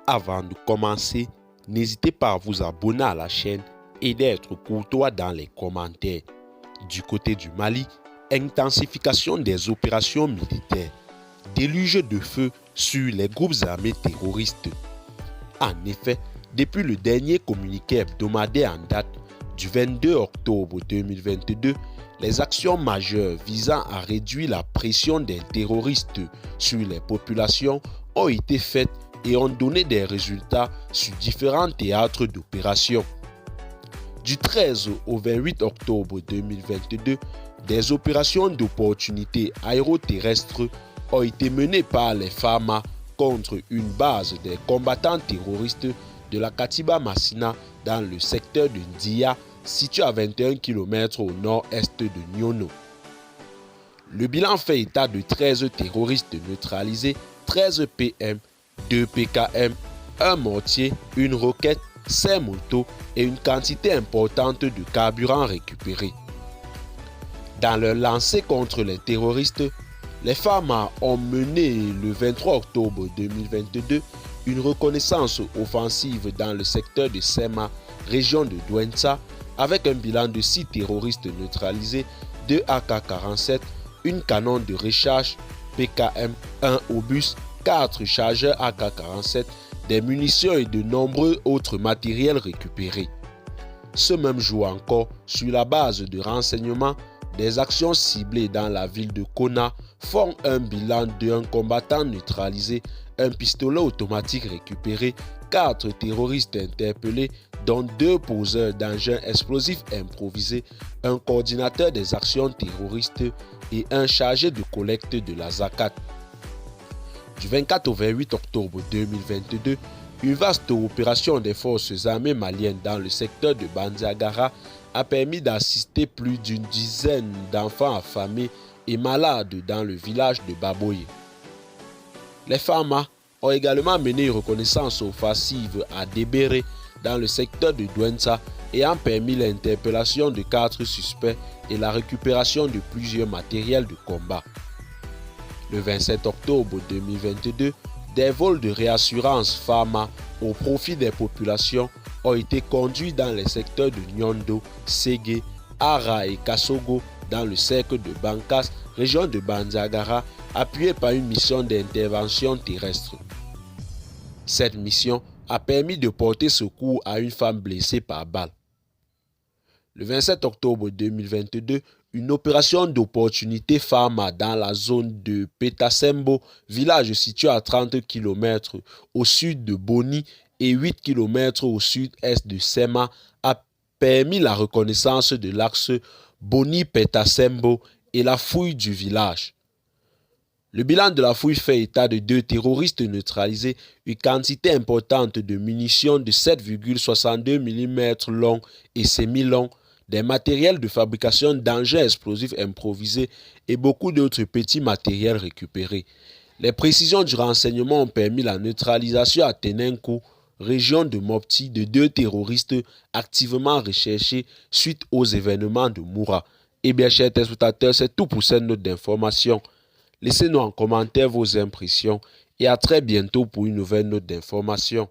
Avant de commencer, n'hésitez pas à vous abonner à la chaîne et d'être courtois dans les commentaires. Du côté du Mali, intensification des opérations militaires, déluge de feu sur les groupes armés terroristes. En effet, depuis le dernier communiqué hebdomadaire en date du 22 octobre 2022, les actions majeures visant à réduire la pression des terroristes sur les populations ont été faites et ont donné des résultats sur différents théâtres d'opération. Du 13 au 28 octobre 2022, des opérations d'opportunité aéroterrestres ont été menées par les FARMA contre une base des combattants terroristes de la Katiba Massina dans le secteur de Ndia, situé à 21 km au nord-est de Nyono. Le bilan fait état de 13 terroristes neutralisés, 13 PM, 2 PKM, un mortier, une roquette, 5 motos et une quantité importante de carburant récupéré. Dans leur lancée contre les terroristes, les FARMA ont mené le 23 octobre 2022 une reconnaissance offensive dans le secteur de Sema, région de Douentza, avec un bilan de 6 terroristes neutralisés, 2 AK-47, une canon de recharge PKM, 1 obus, 4 chargeurs AK-47, des munitions et de nombreux autres matériels récupérés. Ce même jour encore, sur la base de renseignements, des actions ciblées dans la ville de Kona font un bilan d'un combattant neutralisé, un pistolet automatique récupéré, 4 terroristes interpellés, dont 2 poseurs d'engins explosifs improvisés, un coordinateur des actions terroristes et un chargé de collecte de la zakat. Du 24 au 28 octobre 2022, une vaste opération des forces armées maliennes dans le secteur de Bandiagara a permis d'assister plus d'une dizaine d'enfants affamés et malades dans le village de Baboye. Les FARMA ont également mené une reconnaissance offensive à Débéré dans le secteur de Douentza ayant permis l'interpellation de 4 suspects et la récupération de plusieurs matériels de combat. Le 27 octobre 2022, des vols de réassurance FARMA au profit des populations ont été conduits dans les secteurs de Nyondo, Ségué, Ara et Kassogo dans le cercle de Bankas, région de Bandiagara, appuyée par une mission d'intervention terrestre. Cette mission a permis de porter secours à une femme blessée par balle. Le 27 octobre 2022, une opération d'opportunité FARMA dans la zone de Petasembo, village situé à 30 km au sud de Boni et 8 km au sud-est de Sema, a permis la reconnaissance de l'axe Boni-Petasembo et la fouille du village. Le bilan de la fouille fait état de 2 terroristes neutralisés, une quantité importante de munitions de 7,62 mm long et semi-long, des matériels de fabrication d'engins explosifs improvisés et beaucoup d'autres petits matériels récupérés. Les précisions du renseignement ont permis la neutralisation à Tenenko, région de Mopti, de 2 terroristes activement recherchés suite aux événements de Moura. Et bien, chers téléspectateurs, c'est tout pour cette note d'information. Laissez-nous en commentaire vos impressions et à très bientôt pour une nouvelle note d'information.